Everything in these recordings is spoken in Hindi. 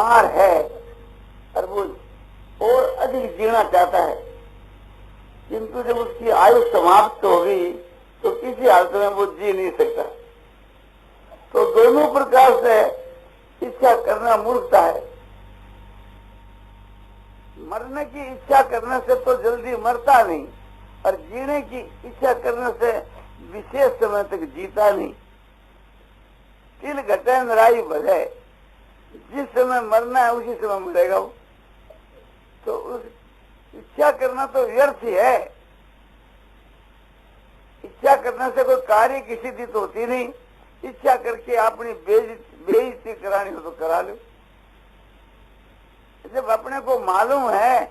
बीमार है और वो और अधिक जीना चाहता है, किंतु जब उसकी आयु समाप्त हो गई तो किसी हालत में वो जी नहीं सकता। तो दोनों प्रकार से इच्छा करना मूर्खता है। मरने की इच्छा करने से तो जल्दी मरता नहीं, और जीने की इच्छा करने से विशेष समय तक जीता नहीं। तिल घटे नराई बढ़े, जिस समय मरना है उसी समय मरेगा वो। तो उस इच्छा करना तो व्यर्थ ही है। इच्छा करने से कोई कार्य की सिद्धि तो होती नहीं। इच्छा करके अपनी बेइज्जती करानी हो तो करा लो। जब अपने को मालूम है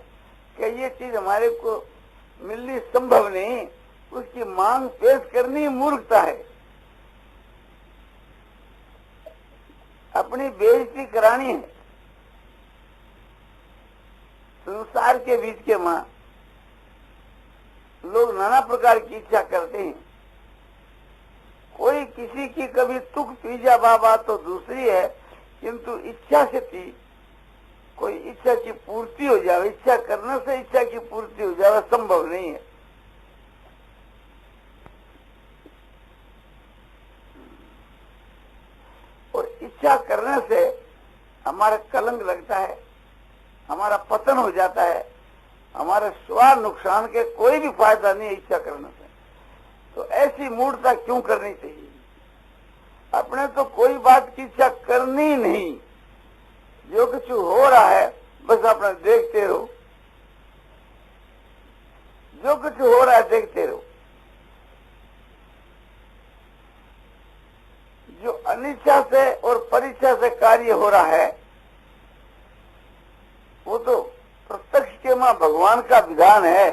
कि ये चीज हमारे को मिलनी संभव नहीं, उसकी मांग पेश करनी मूर्खता है। अपनी बेइज्जती करानी है। संसार के बीच के मां लोग नाना प्रकार की इच्छा करते हैं। कोई किसी की कभी तुक पीजा बाबा तो दूसरी है, किंतु इच्छा से थी कोई इच्छा की पूर्ति हो जाए, इच्छा करने से इच्छा की पूर्ति हो जाए, संभव नहीं है। और इच्छा करने से हमारा कलंक लगता है, हमारा पतन हो जाता है, हमारे स्व नुकसान के कोई भी फायदा नहीं है इच्छा करने से। तो ऐसी मूर्खता क्यों करनी चाहिए? अपने तो कोई बात की इच्छा करनी नहीं, जो कुछ हो रहा है बस अपना देखते रहो, जो कुछ हो रहा है देखते रहो। जो अनिच्छा से और परीक्षा से कार्य हो रहा है वो तो प्रत्यक्ष के मां भगवान का विधान है।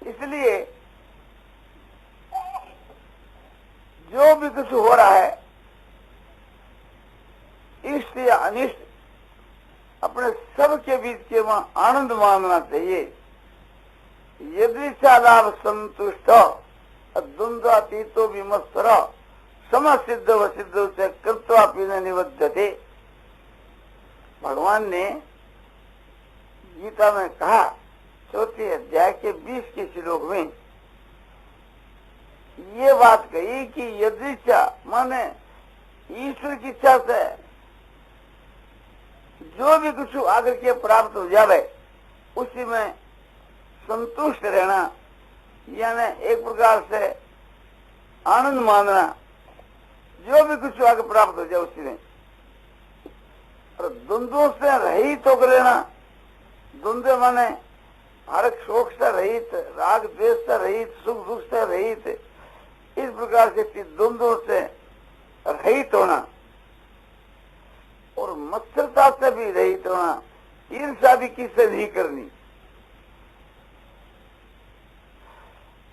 इसलिए जो भी कुछ हो रहा है इष्ट या अनिष्ट अपने सब के बीच के मां आनंद मानना चाहिए। यदि लाभ संतुष्ट द्वंद्वातीतो विमत्सर समसिद्ध व सिद्ध से कृत्वा पीने निबद्धते। भगवान ने गीता में कहा, चौथे अध्याय के 20 के श्लोक में ये बात कही कि यदि माने ईश्वर की इच्छा से जो भी कुछ आगे के प्राप्त हो जावे उसी में संतुष्ट रहना, यानी एक प्रकार से आनंद मानना, जो भी कुछ आगे प्राप्त हो जाए उसी में। और द्वंद्वों से रहित होकर रहना, द्वंद्व माने हर शोक से रहित, राग द्वेष से रहित, सुख दुख से रहित, इस प्रकार से द्वंद्वों से रहित होना और मत्सरता से भी रहित होना, ईर्ष्या भी किससे नहीं करनी।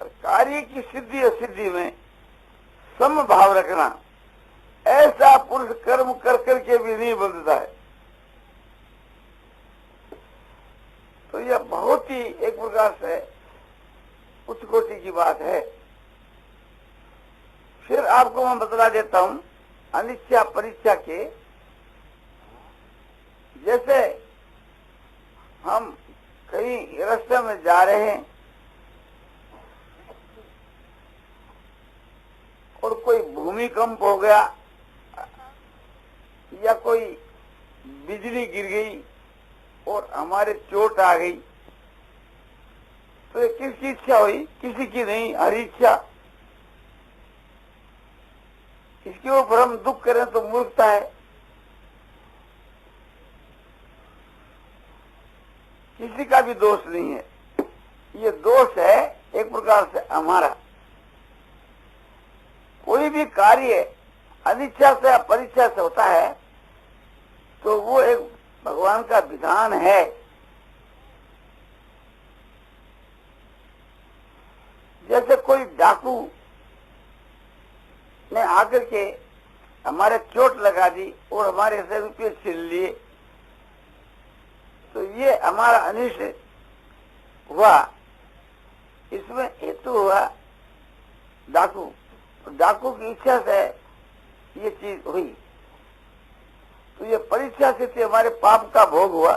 कार्य की सिद्धि असिद्धि में समभाव रखना, ऐसा पुरुष कर्म कर करके भी नहीं बंधता है। तो यह बहुत ही एक प्रकार से उच्च कोटि की बात है। फिर आपको मैं बतला देता हूं अनिच्छा परीक्षा के। जैसे हम कहीं रास्ते में जा रहे हैं और कोई भूमिकंप हो गया या कोई बिजली गिर गई और हमारे चोट आ गई, तो ये किसकी इच्छा हुई? किसी की नहीं, हरी इच्छा। इसके ऊपर हम दुख करें तो मूर्खता है। किसी का भी दोष नहीं है, ये दोष है एक प्रकार से हमारा। कोई भी कार्य अनिच्छा से अपरिच्छा से होता है तो वो एक भगवान का विधान है। जैसे कोई डाकू ने आकर के हमारे चोट लगा दी और हमारे से रुपये छीन लिए, तो ये हमारा अनिष्ट हुआ। इसमें हेतु हुआ डाकू। डाकू की इच्छा से ये चीज हुई, तो ये परीक्षा से हमारे पाप का भोग हुआ।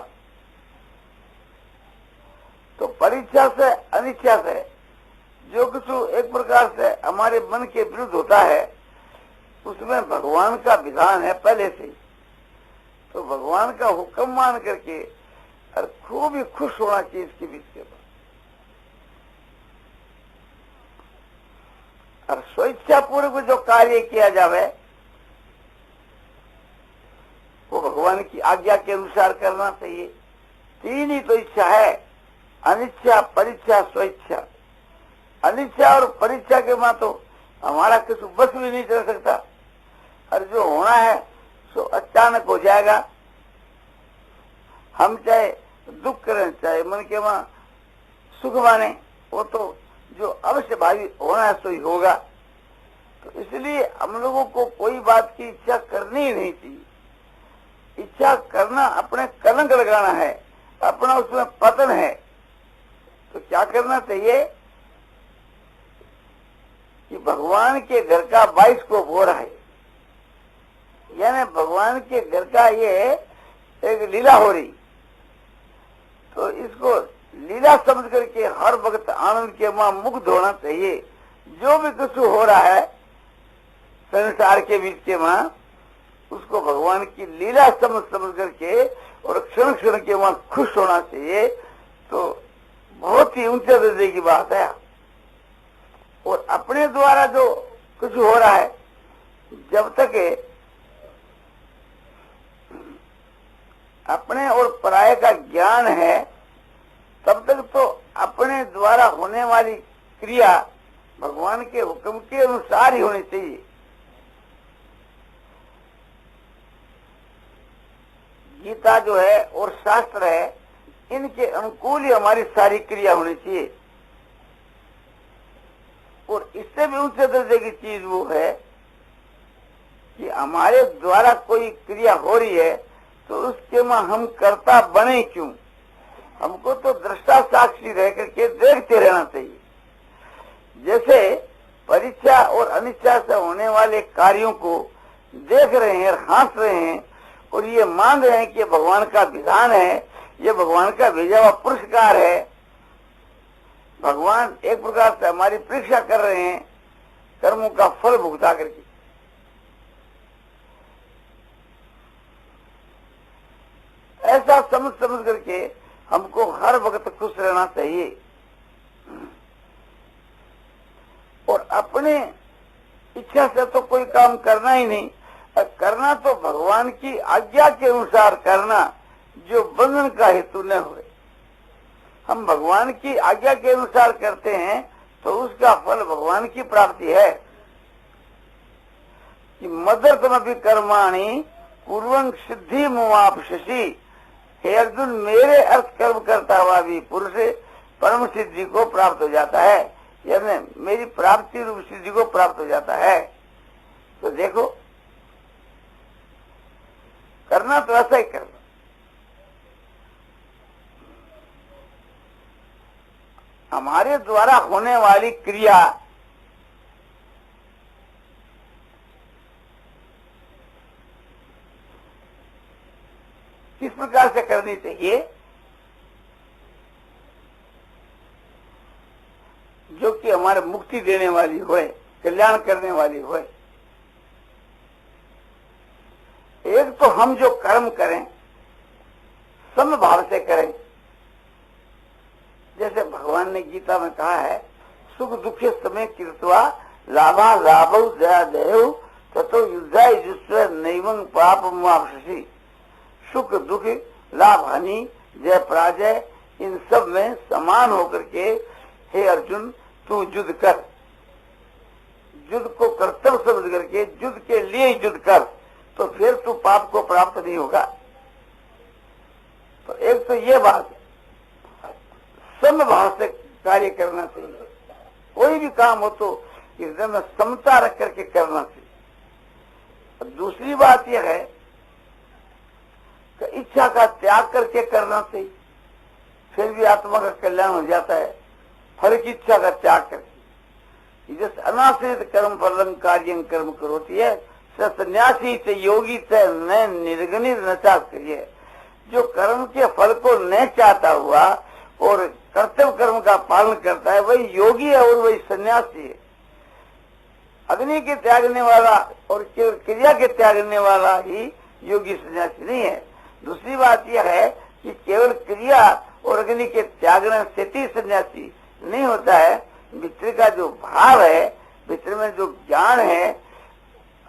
तो परीक्षा से अनिच्छा से जो कुछ एक प्रकार से हमारे मन के विरुद्ध होता है, उसमें भगवान का विधान है पहले से ही। तो भगवान का हुक्म मान करके और खूब ही खुश होना चाहिए इसके बीच के बाद। और स्वेच्छा पूर्वक जो कार्य किया जावे वो भगवान की आज्ञा के अनुसार करना चाहिए। तीन ही तो इच्छा है, अनिच्छा, परीक्षा, स्वेच्छा। अनिच्छा और परीक्षा के मां तो हमारा कुछ बस भी नहीं चल सकता, और जो होना है सो अचानक हो जाएगा। हम चाहे दुख करें चाहे मन के वहां सुख माने, वो तो जो अवश्य भावी होना है सो ही होगा। तो इसलिए हम लोगों को कोई बात की इच्छा करनी ही नहीं चाहिए। इच्छा करना अपने कलंक लगाना है, अपना उसमें पतन है। तो क्या करना चाहिए कि भगवान के घर का 22 को हो रहा है, यानी भगवान के घर का ये एक लीला हो रही, तो इसको लीला समझ करके हर वक्त आनंद के मां मुग्ध होना चाहिए। जो भी कुछ हो रहा है संसार के बीच के मां, उसको भगवान की लीला समझ करके और क्षण क्षण के मां खुश होना चाहिए। तो बहुत ही ऊंचे दर्जे की बात है। और अपने द्वारा जो कुछ हो रहा है, जब तक अपने और पराये का ज्ञान है, तब तक तो अपने द्वारा होने वाली क्रिया भगवान के हुक्म के अनुसार ही होनी चाहिए। गीता जो है और शास्त्र है, इनके अनुकूल ही हमारी सारी क्रिया होनी चाहिए। और इससे भी ऊंचे दर्जे की चीज वो है कि हमारे द्वारा कोई क्रिया हो रही है तो उसके में हम कर्ता बने क्यों? हमको तो दृष्टा साक्षी रह करके देखते रहना चाहिए। जैसे परीक्षा और अनिच्छा से होने वाले कार्यों को देख रहे हैं और हंस रहे हैं और ये मान रहे हैं कि भगवान का विधान है, ये भगवान का भेजा हुआ पुरस्कार है, भगवान एक प्रकार से हमारी परीक्षा कर रहे हैं कर्मों का फल भुगता करके। ऐसा समझ करके हमको हर वक्त खुश रहना चाहिए और अपने इच्छा से तो कोई काम करना ही नहीं, करना तो भगवान की आज्ञा के अनुसार करना, जो बंधन का हेतु न हो। हम भगवान की आज्ञा के अनुसार करते हैं तो उसका फल भगवान की प्राप्ति है। कि मदर्थमपि कर्माणि पूर्वं सिद्धि मुआप्स्यसि। हे अर्जुन, मेरे अर्थ कर्म करता हुआ भी पुरुष परम सिद्धि को प्राप्त हो जाता है, यानी मेरी प्राप्ति रूप सिद्धि को प्राप्त हो जाता है। तो देखो, करना तो ऐसा ही करना। हमारे द्वारा होने वाली क्रिया किस प्रकार से करनी चाहिए, जो कि हमारे मुक्ति देने वाली होए, कल्याण करने वाली होए। एक तो हम जो कर्म करें समभाव से करें। जैसे भगवान ने गीता में कहा है, सुख दुखे समय कृत्वा लाभा लाभौ जया देव ततो युद्धाय जुस्व नैवं पाप मुआप्स्यसि। सुख दुख लाभ हानि जय पराजय इन सब में समान होकर के हे अर्जुन तू युद्ध कर। युद्ध को कर्तव्य समझ करके युद्ध के लिए युद्ध कर, तो फिर तू पाप को प्राप्त नहीं होगा। तो एक तो ये बात समभाव से कार्य करना चाहिए। कोई भी काम हो तो हृदय में समता रख करके करना चाहिए। दूसरी बात यह है कि इच्छा का त्याग करके करना चाहिए, फिर भी आत्मा का कल्याण हो जाता है। फल की इच्छा का त्याग करके, जैसे अनाश्रित कर्म फलम कार्यं कर्म करोति है सन्यासी से योगी से न निर्गणित नचा करिए। जो कर्म के फल को न चाहता हुआ और कर्तव्य कर्म का पालन करता है वही योगी है और वही सन्यासी है। अग्नि के त्यागने वाला और केवल क्रिया के त्यागने वाला ही योगी सन्यासी नहीं है। दूसरी बात यह है कि केवल क्रिया और अग्नि के त्यागने से ही सन्यासी नहीं होता है। भीतर का जो भाव है, भीतर में जो ज्ञान है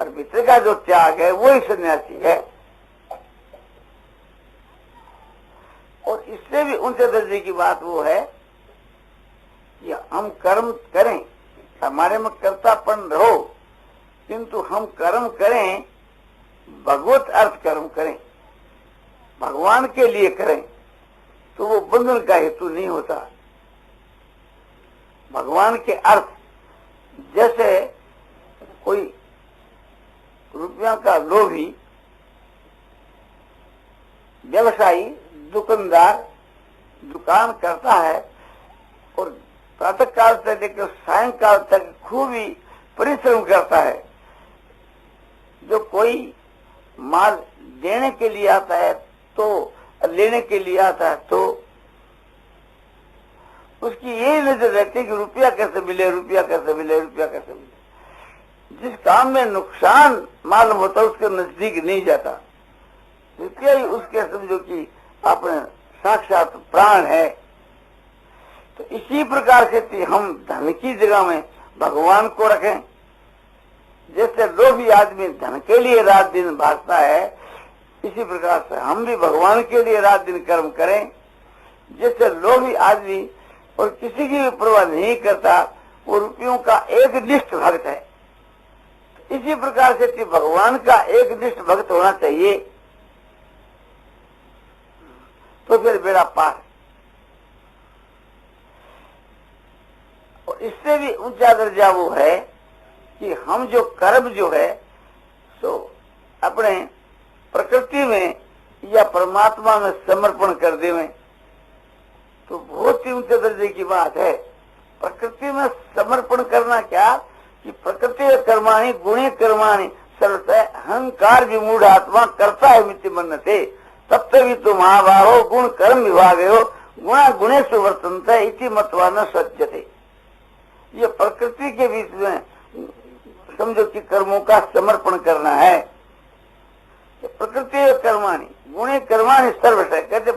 और भीतर का जो त्याग है वही सन्यासी है। और इससे भी ऊंचे दर्जे की बात वो है कि हम कर्म करें, हमारे में कर्तापन रहो, किंतु हम कर्म करें भगवत अर्थ कर्म करें, भगवान के लिए करें, तो वो बंधन का हेतु नहीं होता। भगवान के अर्थ, जैसे कोई रुपया का लोभी व्यवसायी दुकानदार दुकान करता है और प्रातः काल से लेकर सायंकाल तक खूब ही परिश्रम करता है। जो कोई माल देने के लिए आता है तो लेने के लिए आता है तो उसकी यही नजर रहती है कि रुपया कैसे मिले, रुपया कैसे मिले, रुपया कैसे मिले। जिस काम में नुकसान मालूम होता है उसके नजदीक नहीं जाता। रुपया ही उसके समझो कि अपने साक्षात प्राण है। तो इसी प्रकार से हम धन की जगह में भगवान को रखें। जैसे लोभी आदमी धन के लिए रात दिन भागता है, इसी प्रकार से हम भी भगवान के लिए रात दिन कर्म करें। जैसे लोभी आदमी और किसी की भी परवाह नहीं करता, वो रुपयों का एक निष्ठ भक्त है। इसी प्रकार से भगवान का एक निष्ठ भक्त होना चाहिए, तो फिर बेड़ा पार। और इससे भी ऊंचा दर्जा वो है कि हम जो कर्म जो है सो अपने प्रकृति में या परमात्मा में समर्पण कर देवें, तो बहुत ही ऊंचे दर्जे की बात है। प्रकृति में समर्पण करना क्या कि प्रकृति कर्माणि गुणे कर्माणि सर्वतः अहंकार विमूढ़ आत्मा करता है मिति मन्यते तत्व तो महाभाव गुण कर्म विभागे हो गुणा गुणेषु वर्तन्ते इति मत्वा न सज्जते। ये प्रकृति के बीच में समझो कि कर्मों का समर्पण करना है। प्रकृति कर्माणि गुणे कर्माणि सर्वतः कहते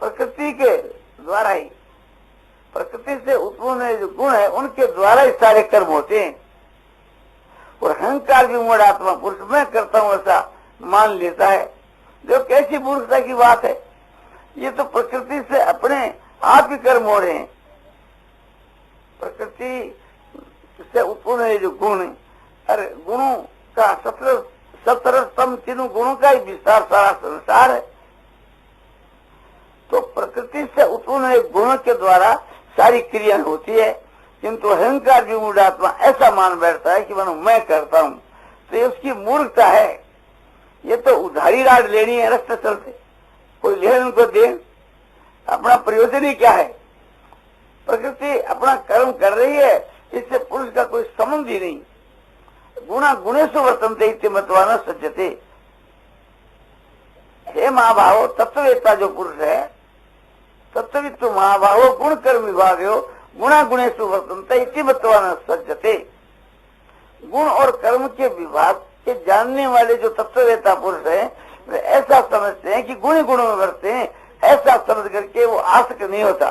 प्रकृति के द्वारा ही, प्रकृति से उत्पन्न जो गुण है उनके द्वारा ही सारे कर्म होते हैं। और अहंकार भी मूढ़ आत्मा पुरुष मैं करता हूँ ऐसा मान लेता है, जो कैसी मूर्खता की बात है। ये तो प्रकृति से अपने आप ही कर्म हो रहे हैं। प्रकृति से उत्पन्न है जो गुण, अरे गुणों का 17 तीनों गुणों का ही विस्तार सारा संसार है। तो प्रकृति से उत्पन्न गुणों के द्वारा सारी क्रिया होती है, किंतु अहंकार विमूढ़ आत्मा ऐसा मान बैठता है कि मानो मैं करता हूँ। तो ये उसकी मूर्खता है। ये तो उधारी राज लेनी है रास्ते चलते, कोई ले उनको दे, अपना प्रयोजन ही क्या है। प्रकृति अपना कर्म कर रही है, इससे पुरुष का कोई संबंध ही नहीं। गुणा गुणेषु वर्तन्ते इति मत्वा न सज्जते। हे महाभाव तत्ववेत्ता जो पुरुष है, तत्ववित्तु महाभाव गुण कर्म विभागो गुणा गुणेषु वर्तन्ते इति मत्वा न सज्जते। गुण और कर्म के विभाग के जानने वाले जो तत्ववेत्ता पुरुष है वे ऐसा समझते हैं कि गुण गुणों में वर्तते हैं। ऐसा समझ करके वो आसक्त नहीं होता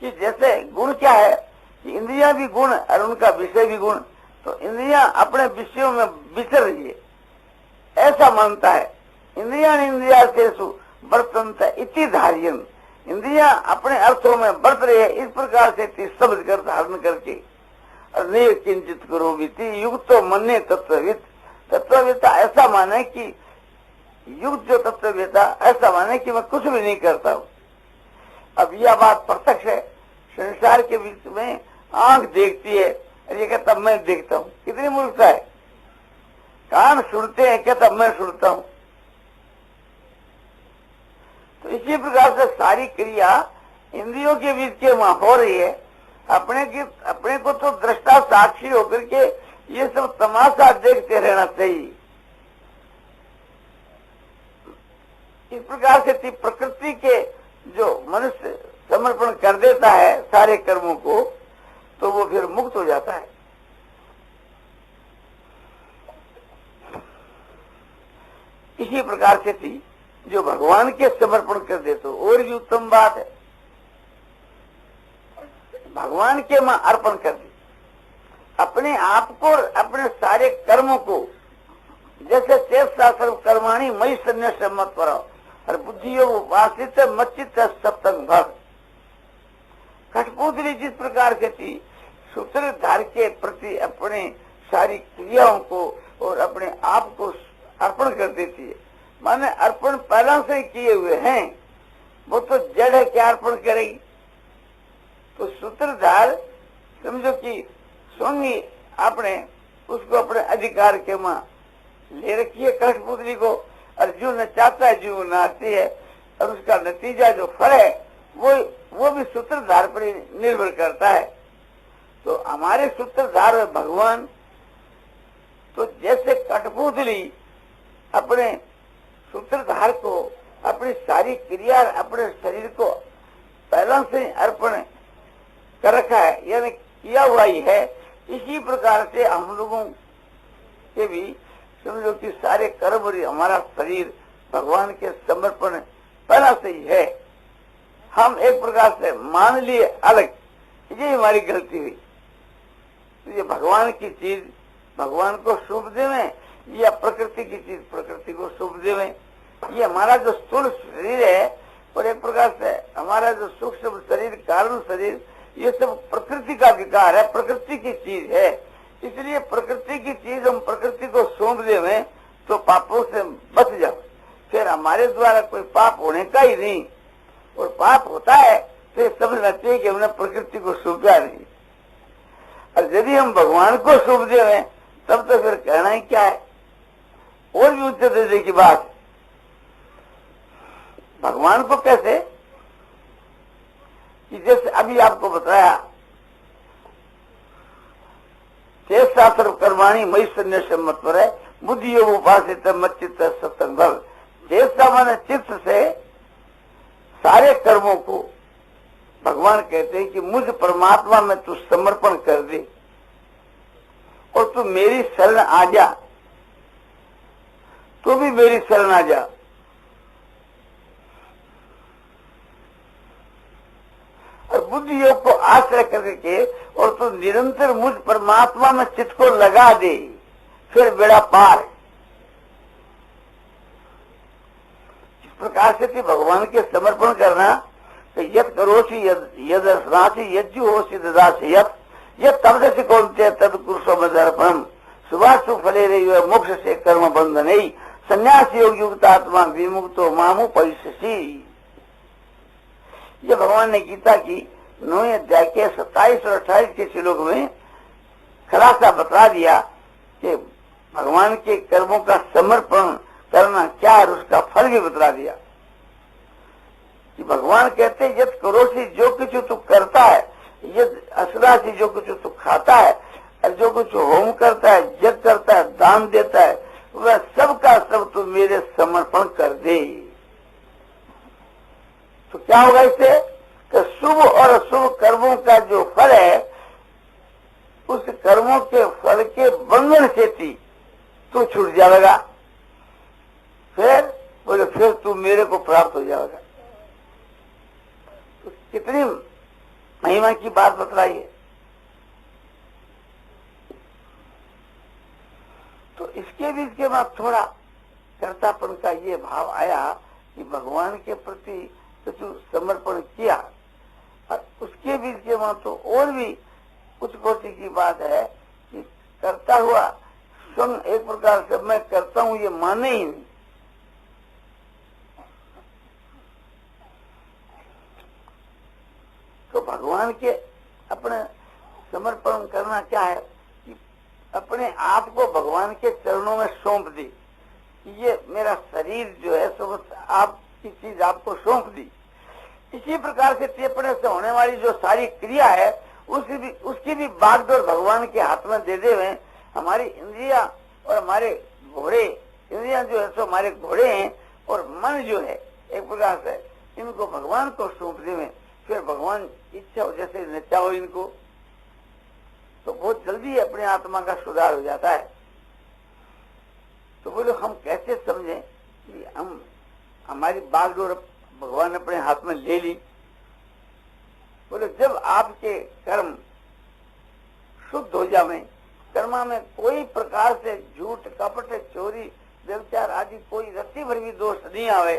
कि जैसे गुण क्या है कि इंद्रियां भी गुण और उनका विषय भी गुण, तो इंद्रियां अपने विषयों में विचर रही है ऐसा मानता है। इंद्रियाणीन्द्रियार्थेषु वर्तन्ते इति धार्यन्। इंद्रियां अपने अर्थों में बरत रही है इस प्रकार से समझ कर धारण करके। और किंचित करो बीती युक्तो मन्ये तत्वविद। तत्ववेत्ता ऐसा माने कि युक्त जो तत्ववेत्ता ऐसा माने कि मैं कुछ भी नहीं करता हूँ। अब यह बात प्रत्यक्ष है। संसार के बीच में आंख देखती है और ये कहता मैं देखता हूँ, कितनी मूर्खता है। कान सुनते हैं, कहता मैं सुनता हूँ। तो इसी प्रकार से सारी क्रिया इंद्रियों के बीच के वहां हो रही है। अपने को तो दृष्टा साक्षी होकर के ये सब तमाशा देखते रहना चाहिए। इस प्रकार से प्रकृति के जो मनुष्य समर्पण कर देता है सारे कर्मों को, तो वो फिर मुक्त हो जाता है। इसी प्रकार से थी जो भगवान के समर्पण कर दे तो और भी उत्तम बात है। भगवान के मां अर्पण कर दी अपने आप को, अपने सारे कर्मों को, जैसे चेष्टा कर्माणी मई संन्यास मत करो और बुद्धियोग उपासित मच्चित सप्तंग भव। कठपुतली जिस प्रकार से थी सूत्रधार के प्रति अपने सारी क्रियाओं को और अपने आप को अर्पण कर देती है, माने अर्पण पहला से किए हुए हैं, वो तो जड़ है, क्या अर्पण करेगी। तो सूत्रधार समझो कि स्वयं आपने उसको अपने अधिकार के मां ले रखी है कठपुतली को, और जो न चाहता है जो नाचती है, और उसका नतीजा जो फल है वो भी सूत्रधार पर निर्भर करता है। तो हमारे सूत्रधार है भगवान। तो जैसे कठपुतली अपने सूत्रधार को अपनी सारी क्रिया अपने शरीर को पहला से अर्पण कर रखा है, यानी किया हुआ ही है, इसी प्रकार से हम लोगों के भी समझो कि सारे कर्म और हमारा शरीर भगवान के समर्पण पहला से ही है। हम एक प्रकार से मान लिए अलग, ये हमारी गलती हुई। तो ये भगवान की चीज भगवान को सौंप देवें या प्रकृति की चीज प्रकृति को सौंप देवें। ये हमारा जो स्थूल शरीर है और एक प्रकार से हमारा जो सूक्ष्म शरीर, कारण शरीर, ये सब प्रकृति का विकार है, प्रकृति की चीज है। इसलिए प्रकृति की चीज हम प्रकृति को सौंप देवें तो पापों से बच जाओ, फिर हमारे द्वारा कोई पाप होने का ही नहीं। और पाप होता है तो ये समझना चाहिए कि हमने प्रकृति को सौंपा नहीं। और यदि हम भगवान को सौंप देवें तब तो फिर कहना ही क्या है, और भी उच्च दर्जे की बात। भगवान को कैसे, कि जैसे अभी आपको बताया चेष्टा कर्माणी मई संन्यास मत पर है, बुद्धि योग उपासित मच्चित सत्संग भव। चेष्टा माने चित्त से सारे कर्मों को भगवान कहते हैं कि मुझ परमात्मा में तू समर्पण कर दे और तू मेरी शरण आ जा, तू भी मेरी शरण आ जा। और बुद्धि योग को आश्रय करके और तू निरंतर मुझ परमात्मा में चित्त को लगा दे, फिर बेड़ा पार। इस प्रकार से भगवान के समर्पण करना, तो यद करोसी यद राशि यज्जु होसी ददासी यद तब से कौनते तद कुरुषो मदर्पणम सुभाषु फले रही मोक्ष से कर्म बंध नहीं संन्यास योग युक्त आत्मा विमुक्तो मामु परिशि। ये भगवान ने गीता की 9वें अध्याय के 27 और 28 के श्लोक में खलासा बता दिया कि भगवान के कर्मों का समर्पण करना क्या है, उसका फल भी बता दिया। कि भगवान कहते हैं यद करोसी, जो कुछ तू करता है, यद असरासी, जो कुछ तू खाता है, और जो कुछ होम करता है, यज्ञ करता है, दान देता है, वह सब का सब तू मेरे समर्पण कर दे। तो क्या होगा इससे कि शुभ और अशुभ कर्मों का जो फल है, उस कर्मों के फल के बंधन से तू छूट जाएगा, फिर बोले फिर तू मेरे को प्राप्त हो जाएगा। तो कितनी महिमा की बात बतलाइए। तो इसके भी इसके बाद थोड़ा कर्तापन का ये भाव आया कि भगवान के प्रति तो समर्पण किया, और उसके बीच के वहां तो और भी कुछ कोटि की बात है कि करता हुआ स्वयं एक प्रकार से मैं करता हूं ये माने ही नहीं। तो भगवान के अपने समर्पण करना क्या है कि अपने आप को भगवान के चरणों में सौंप दी। ये मेरा शरीर जो है सब आपकी चीज आपको सौंप दी। इसी प्रकार से अपने से होने वाली जो सारी क्रिया है उसकी भी बागडोर भगवान के हाथ में दे देवे, हमारी इंद्रिया और हमारे घोड़े, इंद्रिया जो है सो हमारे घोड़े हैं और मन जो है एक प्रकार से इनको भगवान को सौंप देवे, फिर भगवान इच्छा हो जैसे नचाओ इनको, तो बहुत जल्दी अपने आत्मा का सुधार हो जाता है। तो बोलो हम कैसे समझें कि हम हमारी बागडोर भगवान अपने हाथ में ले ली? बोले जब आपके कर्म शुद्ध हो जावे, कर्मा में कोई प्रकार से झूठ, कपट, चोरी, व्यभिचार आदि कोई रत्ती भर भी दोष नहीं आवे,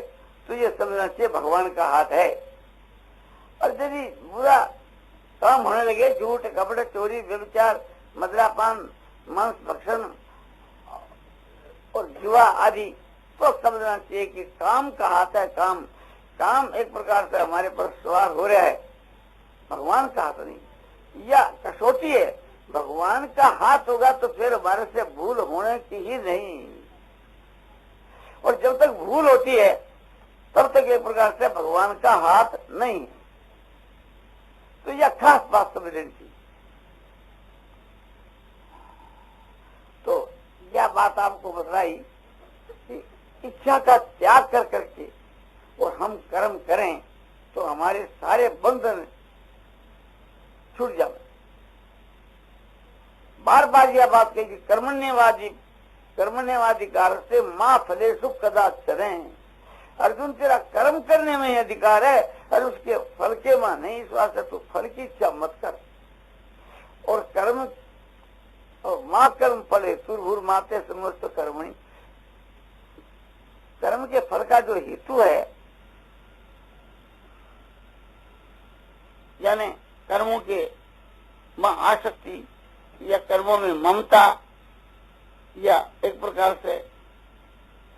तो ये समझना चाहिए भगवान का हाथ है। और यदि बुरा काम होने लगे, झूठ, कपट, चोरी, व्यभिचार, मदिरापान, मांस भक्षण और जुआ आदि, तो समझना चाहिए कि काम का हाथ है। काम एक प्रकार से हमारे पर सवार हो रहा है, भगवान का हाथ नहीं। या कसौटी है, भगवान का हाथ होगा तो फिर हमारे से भूल होने की ही नहीं। और जब तक भूल होती है तब तक एक प्रकार से भगवान का हाथ नहीं है। तो यह खास बात समझ लेनी चाहिए। तो यह बात आपको बताई कि इच्छा का त्याग कर करके और हम कर्म करें तो हमारे सारे बंधन छूट जाए। बार बार यह बात कही कि कर्मण्यवादी कार से माँ फलेषु कदाचरें। अर्जुन तेरा कर्म करने में ही अधिकार है और उसके फल के मां नहीं, इस वास्ते तू फल की इच्छा मत कर। और कर्म और माँ कर्म फले तुर्भुर माते समस्त कर्मणि, कर्म के फल का जो हेतु है, यानी कर्मों के मां आसक्ति या कर्मों में ममता या एक प्रकार से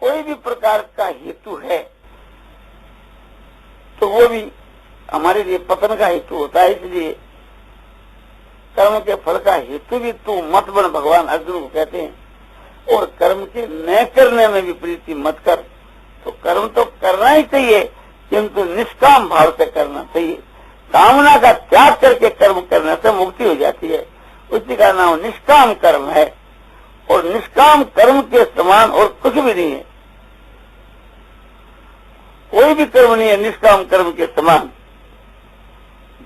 कोई भी प्रकार का हेतु है, तो वो भी हमारे लिए पतन का हेतु होता है। इसलिए कर्म के फल का हेतु भी तू मत बन, भगवान अर्जुन को कहते हैं। और कर्म के न करने में भी प्रीति मत कर। तो कर्म तो करना ही चाहिए, किंतु निष्काम भाव से करना चाहिए। कामना का त्याग करके कर्म करने से मुक्ति हो जाती है। उसी का नाम निष्काम कर्म है। और निष्काम कर्म के समान और कुछ भी नहीं है, कोई भी कर्म नहीं है निष्काम कर्म के समान।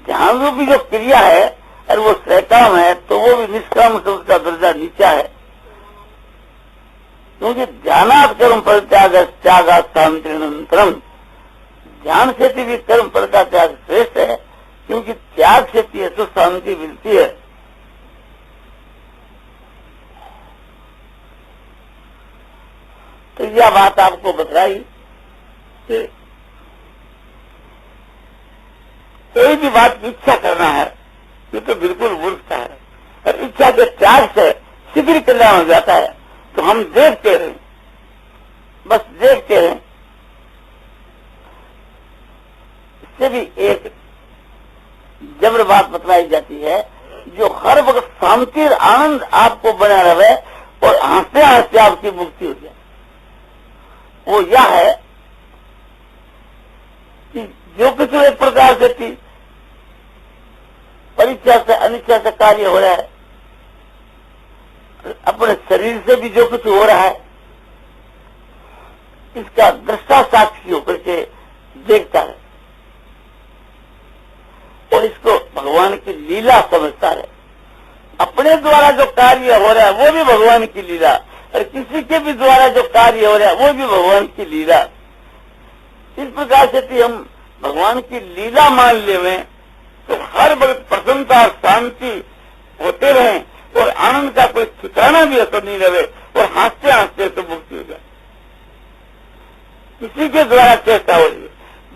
ध्यान रूपी जो क्रिया है और वो सहकाम है, तो वो भी निष्काम से उसका दर्जा नीचा है। क्योंकि ध्यानात् कर्म फल त्यागात् शांतिरनंतरम, ध्यान से भी कर्म फल का त्याग श्रेष्ठ है, क्योंकि त्याग से तो शांति मिलती है। तो यह बात आपको बताई कि कोई भी बात की इच्छा करना है, ये तो बिल्कुल मूर्खता है। और इच्छा के त्याग से शीघ्र कल्याण हो जाता है। तो हम देखते रहें, बस देखते रहें। इससे भी एक जबर बात बतलाई जाती है, जो हर वक्त शांति और आनंद आपको बना रहे और हंसते हंसते आपकी मुक्ति हो जाए। वो यह है कि जो कुछ एक प्रकार से थी परीक्षा से अनिच्छा से कार्य हो रहा है, अपने शरीर से भी जो कुछ हो रहा है, इसका दृष्टा साक्षी होकर के देखता है और इसको भगवान की लीला समझता है। अपने द्वारा जो कार्य हो रहा है वो भी भगवान की लीला, और किसी के भी द्वारा जो कार्य हो रहा है वो भी भगवान की लीला। इस प्रकार से हम भगवान की लीला मान लेवे तो हर वक्त प्रसन्नता और शांति होते रहे और आनंद का कोई ठिकाना भी असर नहीं रहे और हंसते हंसते तो मुक्ति हो जाए। किसी के द्वारा चेष्टा हो रही है,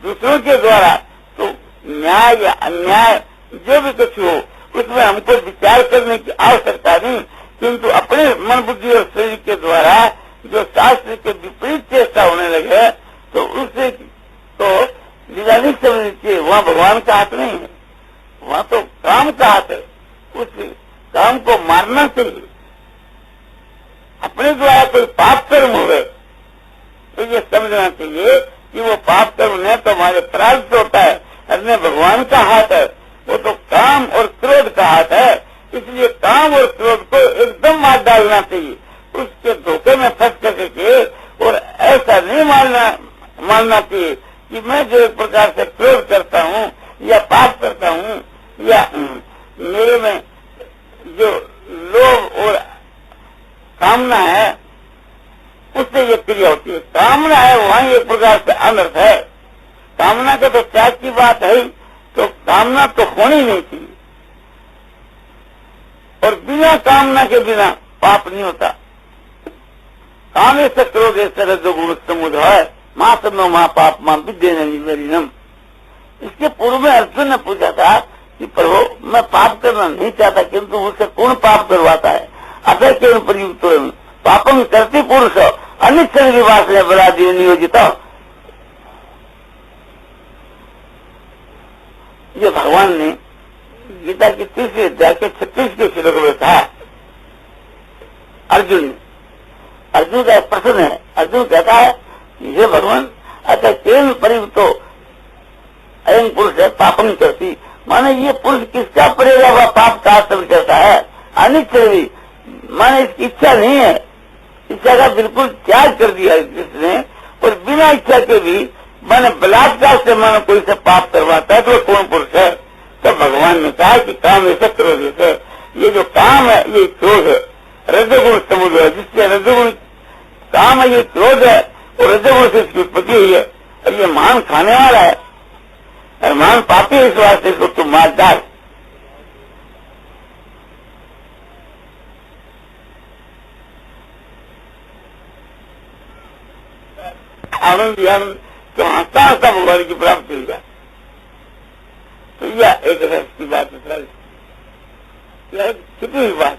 दूसरों के द्वारा, तो न्याय या अन्याय जो भी कुछ हो उसमें हमको विचार करने की आवश्यकता नहीं, किंतु अपने मन बुद्धि और शरीर के द्वारा जो शास्त्र के विपरीत चेष्टा होने लगे तो उससे तो लीला नहीं समझनी चाहिए। वहाँ भगवान का हाथ नहीं है, वहाँ तो काम का हाथ है। उस काम को मारना चाहिए। अपने द्वारा कोई पाप कर्म हो गए तो ये समझना चाहिए कि वो पाप कर्म न तो हमारे प्रारब्ध होता है, अन्य भगवान का हाथ है। वो तो काम और क्रोध का हाथ है। इसलिए काम और क्रोध को एकदम मार डालना चाहिए, उसके धोखे में फंस करके, और ऐसा नहीं मानना चाहिए कि मैं जो एक प्रकार से क्रोध करता हूँ या पाप करता हूँ या मेरे में जो लोभ और कामना है उससे ये क्रिया होती है। कामना है वहीं एक प्रकार से अनर्थ है। कामना का तो त्याग की बात है, तो कामना तो होनी नहीं थी, और बिना कामना के बिना पाप नहीं होता। कामे से क्रोध ऐसे रजोगुण समुदाय मां सन्नो मां पाप मां विद्येनम। इसके पूर्व में अर्जुन ने पूछा था कि प्रभु मैं पाप करना नहीं चाहता, किंतु मुझसे कौन पाप करवाता है? अतः क्यों प्रयुक्त हो पापम करती पुरुष अनिश्चय विवास ने बला दिव नियोजित। ये भगवान ने गीता की 30वीं अध्याय के 36वें श्लोक में कहा। अर्जुन का एक प्रश्न है। अर्जुन कहता है ये भगवान अतः केन परिवृत्तो अयम पुरुष है पापम करती, माने ये पुरुष किसका पड़ेगा वह पाप का आचरण करता है। अनिच्छा माने इसकी इच्छा नहीं है, इच्छा का बिल्कुल त्याग कर दिया जिसने, और बिना इच्छा के भी माने बलात्कार से माने कोई से पाप करवाता है तो वो कौन पुरुष है? तो भगवान ने कहा कि काम ऐसा क्रोध है। ये जो काम है ये क्रोध है, रजोगुण समुद्र है, जिससे रजोगुण काम है ये क्रोध है, और रजोगुण से इसकी उत्पत्ति हुई है। और ये मान खाने वाला है, और मान पापी है, इस वास्ते इसको तुम मार डाल। आनंद तो हंसता हंसता भगवान की प्राप्ति होगा। तो यह एक रस की बात है, यह छुपी हुई बात।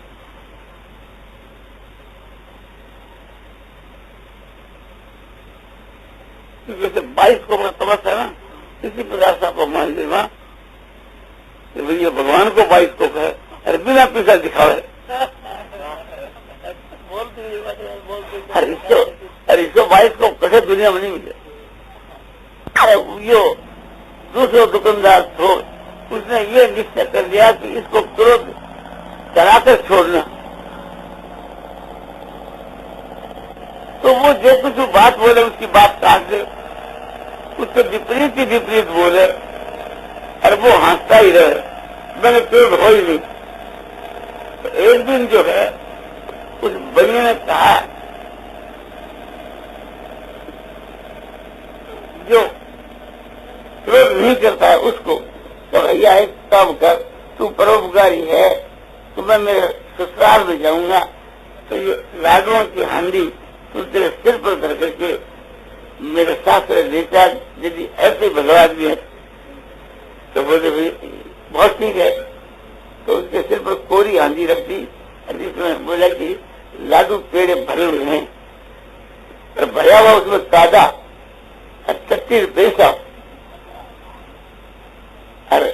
जैसे 22 को तपस है ना, इसी प्रकार से आपको मान लेना कि भैया भगवान को 22 को कहे, अरे बिना पैसा दिखावे, अरे इसको 22 को कहे दुनिया में नहीं मिले। यो दूसरे दुकानदार छोड़, उसने ये निश्चय कर लिया कि इसको क्रोध कराकर छोड़ना, तो वो जो कुछ बात बोले उसकी बात काट दे, उसके विपरीत ही विपरीत बोले, और वो हंसता ही रहे, मैंने क्रोध हो ही नहीं। तो एक दिन जो है उस बनिए ने कहा जो क्रोध नहीं करता है उसको, तो भैया एक काम कर, तू परोपकारी है, तो मैं मेरे ससुराल में जाऊंगा, तो ये लाडुओं की हांडी तू तेरे सिर पर धर करके मेरे शास्त्र लेता, यदि ऐसे भगवा आदमी है तो बोले भाई बहुत ठीक है। तो उसके सिर पर कोरी हांडी रख दी, जिसमें बोला कि लाडू पेड़े भरे हुए हैं, और भरा हुआ उसमें ताजा 36 पैसा, अरे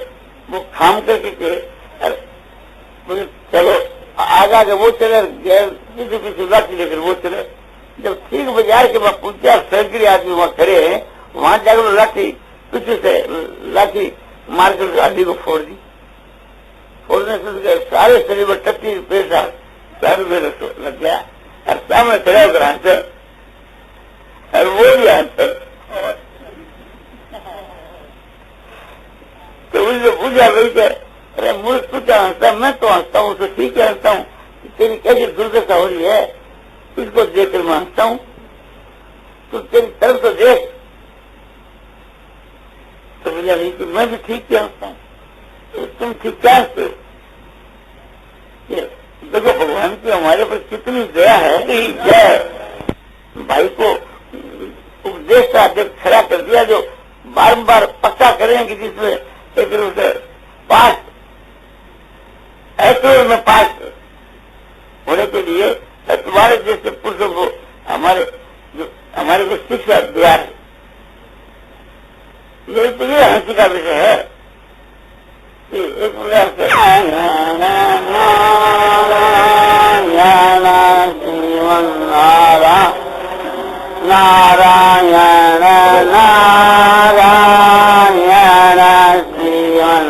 वो खाम करके अरे मुझे चलो आगे वो चले, किसी किसी लाठी लेकर वो चले। जब ठीक बाजार के बाद पूछा, सैकड़ी आदमी वहाँ खड़े हैं, वहां जाकर लाठी पीछे से लाठी मारकर गाड़ी को फोड़ दी। फोड़ने से सारे शरीर में 36 पैसा पैर में लग गया, और सामने खड़े होकर आंसर, और वो भी आंसर। तो उसने पूछा भाई क्या, अरे मुझे तू क्या हंसता, मैं तो हंसता हूँ, तो ठीक है हंसता हूँ, तेरी कैसी दुर्दशा हो रही है इसको देखकर मैं हंसता हूँ, तो तेरी तरफ तो देख। तो बोला नहीं कि मैं भी ठीक क्या हंसता हूँ, तो तुम ठीक क्या हंसते हो? देखो भगवान की हमारे पर कितनी दया है कि जय भाई को उपदेश का खड़ा कर दिया, जो बारंबार पक्का करेंगे जिसमें एक उसे पास ऐसे में पास होने के लिए तुम्हारे जैसे पुरुषों को हमारे को शिक्षा दिया है। ये हंसी का विषय है कि एक प्रकार से श्रीमन नारायण नारायण श्रीमन